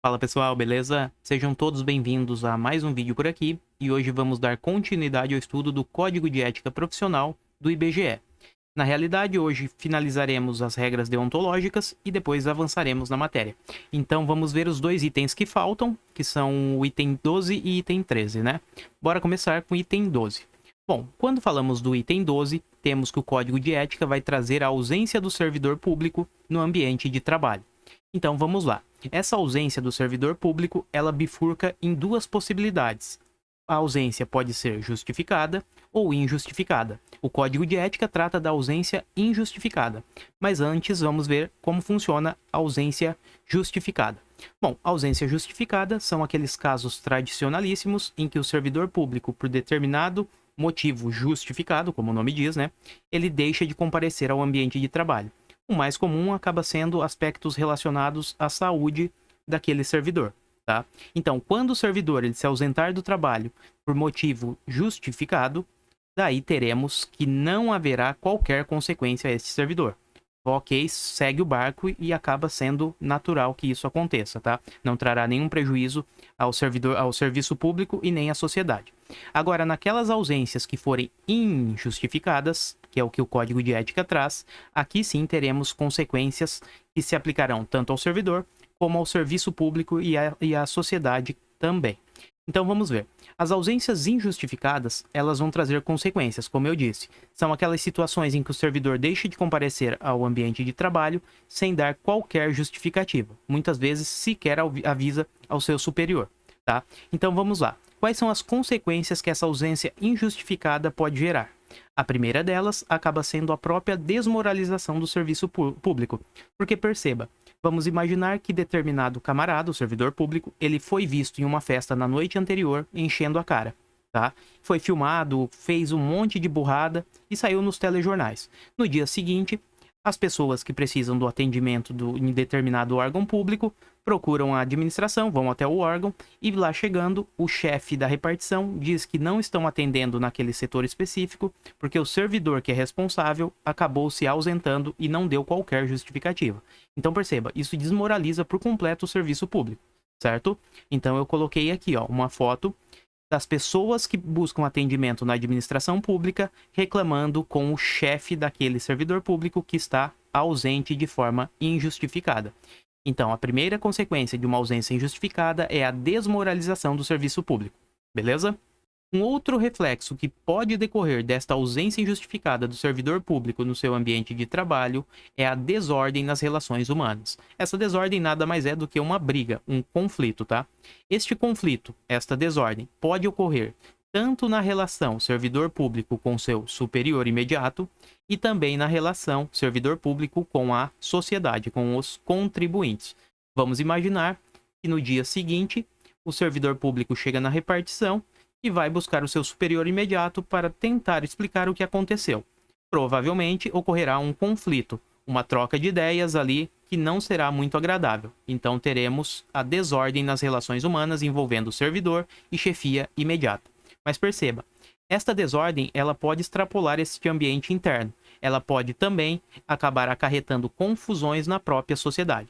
Fala pessoal, beleza? Sejam todos bem-vindos a mais um vídeo por aqui e hoje vamos dar continuidade ao estudo do Código de Ética Profissional do IBGE. Na realidade, hoje finalizaremos as regras deontológicas e depois avançaremos na matéria. Então vamos ver os dois itens que faltam, que são o item 12 e item 13, né? Bora começar com o item 12. Bom, quando falamos do item 12, temos que o Código de Ética vai trazer a ausência do servidor público no ambiente de trabalho. Então vamos lá. Essa ausência do servidor público, ela bifurca em duas possibilidades. A ausência pode ser justificada ou injustificada. O Código de Ética trata da ausência injustificada, mas antes vamos ver como funciona a ausência justificada. Bom, a ausência justificada são aqueles casos tradicionalíssimos em que o servidor público, por determinado motivo justificado, como o nome diz, né, ele deixa de comparecer ao ambiente de trabalho. O mais comum acaba sendo aspectos relacionados à saúde daquele servidor, tá? Então, quando o servidor ele se ausentar do trabalho por motivo justificado, daí teremos que não haverá qualquer consequência a esse servidor. Ok, segue o barco e acaba sendo natural que isso aconteça, tá? Não trará nenhum prejuízo ao servidor, ao serviço público e nem à sociedade. Agora, naquelas ausências que forem injustificadas, que é o que o Código de Ética traz, aqui sim teremos consequências que se aplicarão tanto ao servidor como ao serviço público e à sociedade também. Então vamos ver. As ausências injustificadas, elas vão trazer consequências, como eu disse. São aquelas situações em que o servidor deixa de comparecer ao ambiente de trabalho sem dar qualquer justificativa. Muitas vezes sequer avisa ao seu superior, tá? Então vamos lá. Quais são as consequências que essa ausência injustificada pode gerar? A primeira delas acaba sendo a própria desmoralização do serviço público. Porque perceba, vamos imaginar que determinado camarada, o servidor público, ele foi visto em uma festa na noite anterior enchendo a cara, tá? Foi filmado, fez um monte de burrada e saiu nos telejornais. No dia seguinte, as pessoas que precisam do atendimento em determinado órgão público procuram a administração, vão até o órgão e lá chegando, o chefe da repartição diz que não estão atendendo naquele setor específico porque o servidor que é responsável acabou se ausentando e não deu qualquer justificativa. Então perceba, isso desmoraliza por completo o serviço público, certo? Então eu coloquei aqui, ó, uma foto das pessoas que buscam atendimento na administração pública reclamando com o chefe daquele servidor público que está ausente de forma injustificada. Então, a primeira consequência de uma ausência injustificada é a desmoralização do serviço público, beleza? Um outro reflexo que pode decorrer desta ausência injustificada do servidor público no seu ambiente de trabalho é a desordem nas relações humanas. Essa desordem nada mais é do que uma briga, um conflito, tá? Este conflito, esta desordem, pode ocorrer tanto na relação servidor público com seu superior imediato e também na relação servidor público com a sociedade, com os contribuintes. Vamos imaginar que no dia seguinte o servidor público chega na repartição e vai buscar o seu superior imediato para tentar explicar o que aconteceu. Provavelmente ocorrerá um conflito, uma troca de ideias ali que não será muito agradável. Então teremos a desordem nas relações humanas envolvendo servidor e chefia imediata. Mas perceba, esta desordem ela pode extrapolar este ambiente interno. Ela pode também acabar acarretando confusões na própria sociedade.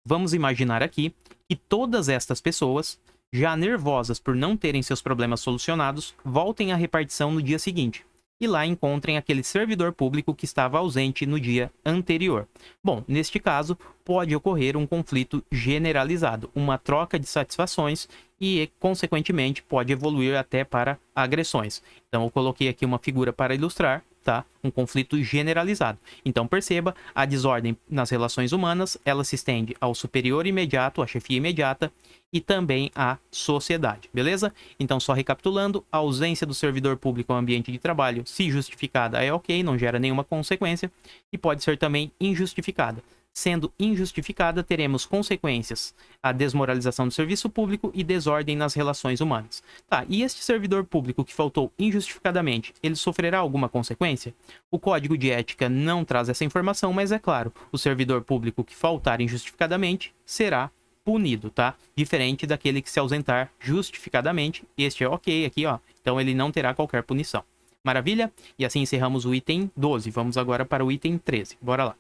Vamos imaginar aqui que todas estas pessoas, já nervosas por não terem seus problemas solucionados, voltem à repartição no dia seguinte e lá encontrem aquele servidor público que estava ausente no dia anterior. Bom, neste caso, pode ocorrer um conflito generalizado, uma troca de satisfações e, consequentemente, pode evoluir até para agressões. Então, eu coloquei aqui uma figura para ilustrar, tá? Um conflito generalizado. Então, perceba, a desordem nas relações humanas, ela se estende ao superior imediato, à chefia imediata, e também à sociedade, beleza? Então, só recapitulando, a ausência do servidor público ao ambiente de trabalho, se justificada, é ok, não gera nenhuma consequência, e pode ser também injustificada. Sendo injustificada, teremos consequências, a desmoralização do serviço público e desordem nas relações humanas. Tá, e este servidor público que faltou injustificadamente, ele sofrerá alguma consequência? O Código de Ética não traz essa informação, mas é claro, o servidor público que faltar injustificadamente será punido, tá? Diferente daquele que se ausentar justificadamente, este é ok aqui, ó, então ele não terá qualquer punição. Maravilha? E assim encerramos o item 12, vamos agora para o item 13, bora lá.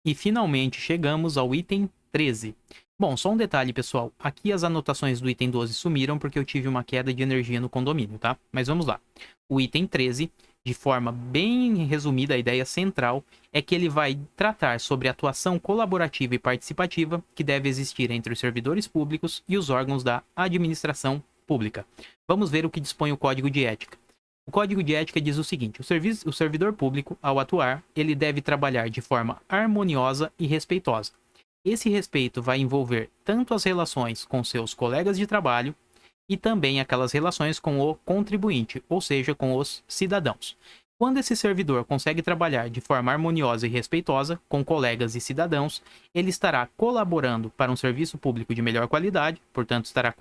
E finalmente chegamos ao item 13. Bom, só um detalhe, pessoal. Aqui as anotações do item 12 sumiram porque eu tive uma queda de energia no condomínio, tá? Mas vamos lá. O item 13, de forma bem resumida, a ideia central é que ele vai tratar sobre a atuação colaborativa e participativa que deve existir entre os servidores públicos e os órgãos da administração pública. Vamos ver o que dispõe o Código de Ética. O Código de Ética diz o seguinte: o servidor público, ao atuar, ele deve trabalhar de forma harmoniosa e respeitosa. Esse respeito vai envolver tanto as relações com seus colegas de trabalho e também aquelas relações com o contribuinte, ou seja, com os cidadãos. Quando esse servidor consegue trabalhar de forma harmoniosa e respeitosa com colegas e cidadãos, ele estará colaborando para um serviço público de melhor qualidade, portanto, estará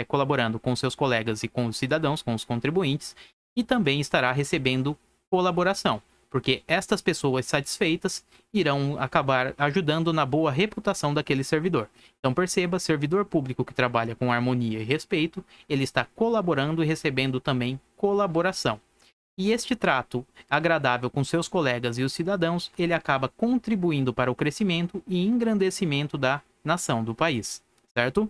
colaborando com seus colegas e com os cidadãos, com os contribuintes, e também estará recebendo colaboração, porque estas pessoas satisfeitas irão acabar ajudando na boa reputação daquele servidor. Então perceba, servidor público que trabalha com harmonia e respeito, ele está colaborando e recebendo também colaboração. E este trato agradável com seus colegas e os cidadãos, ele acaba contribuindo para o crescimento e engrandecimento da nação, do país, certo?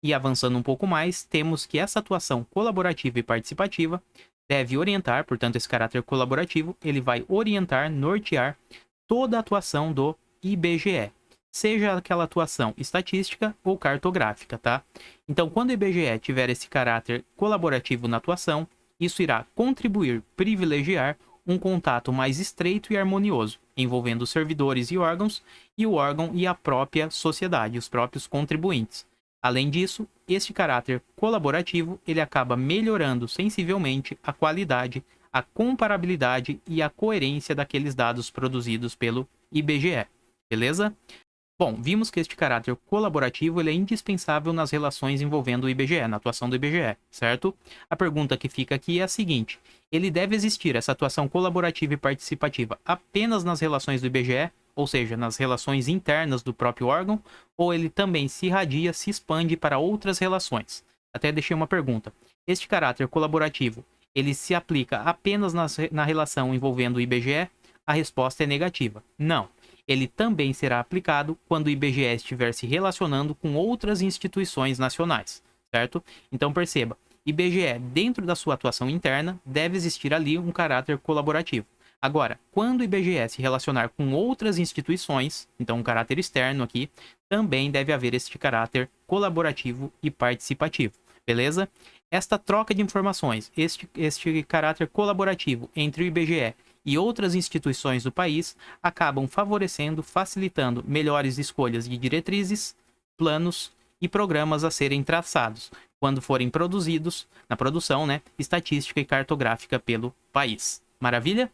E avançando um pouco mais, temos que essa atuação colaborativa e participativa deve orientar, portanto, esse caráter colaborativo, ele vai orientar, nortear toda a atuação do IBGE, seja aquela atuação estatística ou cartográfica, tá? Então, quando o IBGE tiver esse caráter colaborativo na atuação, isso irá contribuir, privilegiar um contato mais estreito e harmonioso, envolvendo os servidores e o órgão e a própria sociedade, os próprios contribuintes. Além disso, este caráter colaborativo ele acaba melhorando sensivelmente a qualidade, a comparabilidade e a coerência daqueles dados produzidos pelo IBGE, beleza? Bom, vimos que este caráter colaborativo ele é indispensável nas relações envolvendo o IBGE, na atuação do IBGE, certo? A pergunta que fica aqui é a seguinte: ele deve existir essa atuação colaborativa e participativa apenas nas relações do IBGE, ou seja, nas relações internas do próprio órgão, ou ele também se irradia, se expande para outras relações? Até deixei uma pergunta. Este caráter colaborativo, ele se aplica apenas na relação envolvendo o IBGE? A resposta é negativa. Não. Ele também será aplicado quando o IBGE estiver se relacionando com outras instituições nacionais, certo? Então perceba, IBGE, dentro da sua atuação interna, deve existir ali um caráter colaborativo. Agora, quando o IBGE se relacionar com outras instituições, então um caráter externo aqui, também deve haver este caráter colaborativo e participativo, beleza? Esta troca de informações, este caráter colaborativo entre o IBGE e outras instituições do país acabam favorecendo, facilitando melhores escolhas de diretrizes, planos e programas a serem traçados quando forem produzidos, na produção, estatística e cartográfica pelo país. Maravilha?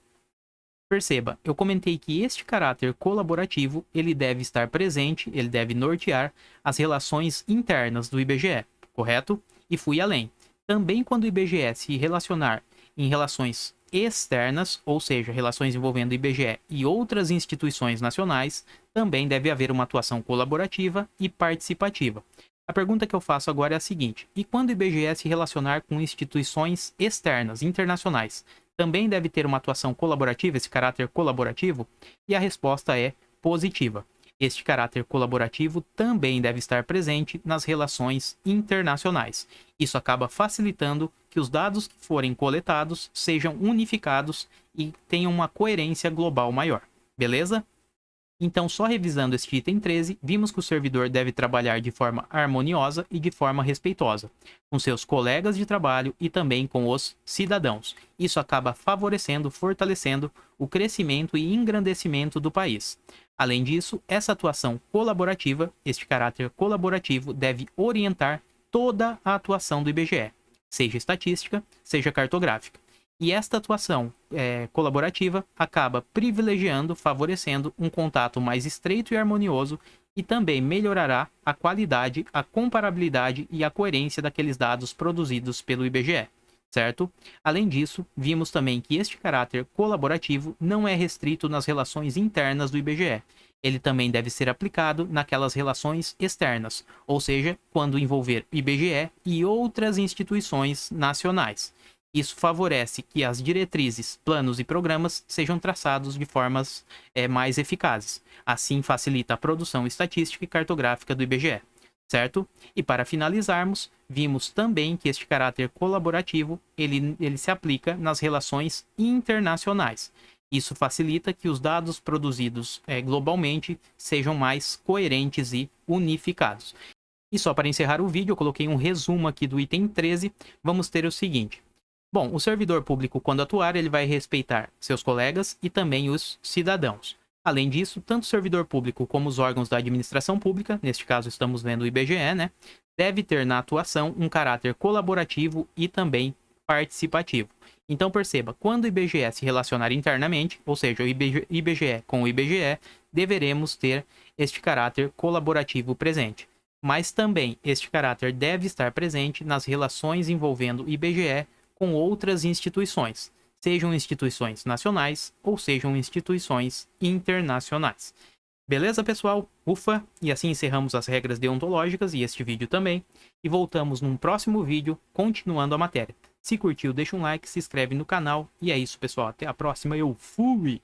Perceba, eu comentei que este caráter colaborativo, ele deve estar presente, ele deve nortear as relações internas do IBGE, correto? E fui além. Também quando o IBGE se relacionar em relações externas, ou seja, relações envolvendo o IBGE e outras instituições nacionais, também deve haver uma atuação colaborativa e participativa. A pergunta que eu faço agora é a seguinte: e quando o IBGE se relacionar com instituições externas, internacionais, também deve ter uma atuação colaborativa, esse caráter colaborativo? E a resposta é positiva. Este caráter colaborativo também deve estar presente nas relações internacionais. Isso acaba facilitando que os dados que forem coletados sejam unificados e tenham uma coerência global maior. Beleza? Então, só revisando este item 13, vimos que o servidor deve trabalhar de forma harmoniosa e de forma respeitosa, com seus colegas de trabalho e também com os cidadãos. Isso acaba favorecendo, fortalecendo o crescimento e engrandecimento do país. Além disso, essa atuação colaborativa, este caráter colaborativo, deve orientar toda a atuação do IBGE, seja estatística, seja cartográfica. E esta atuação colaborativa acaba privilegiando, favorecendo um contato mais estreito e harmonioso e também melhorará a qualidade, a comparabilidade e a coerência daqueles dados produzidos pelo IBGE, certo? Além disso, vimos também que este caráter colaborativo não é restrito nas relações internas do IBGE. Ele também deve ser aplicado naquelas relações externas, ou seja, quando envolver IBGE e outras instituições nacionais. Isso favorece que as diretrizes, planos e programas sejam traçados de formas mais eficazes. Assim, facilita a produção estatística e cartográfica do IBGE, certo? E para finalizarmos, vimos também que este caráter colaborativo ele se aplica nas relações internacionais. Isso facilita que os dados produzidos globalmente sejam mais coerentes e unificados. E só para encerrar o vídeo, eu coloquei um resumo aqui do item 13. Vamos ter o seguinte. Bom, o servidor público, quando atuar, ele vai respeitar seus colegas e também os cidadãos. Além disso, tanto o servidor público como os órgãos da administração pública, neste caso estamos vendo o IBGE, né, deve ter na atuação um caráter colaborativo e também participativo. Então perceba, quando o IBGE se relacionar internamente, ou seja, o IBGE com o IBGE, deveremos ter este caráter colaborativo presente. Mas também este caráter deve estar presente nas relações envolvendo o IBGE com outras instituições, sejam instituições nacionais ou sejam instituições internacionais. Beleza, pessoal? Ufa! E assim encerramos as regras deontológicas e este vídeo também. E voltamos num próximo vídeo, continuando a matéria. Se curtiu, deixa um like, se inscreve no canal. E é isso, pessoal. Até a próxima. Eu fui!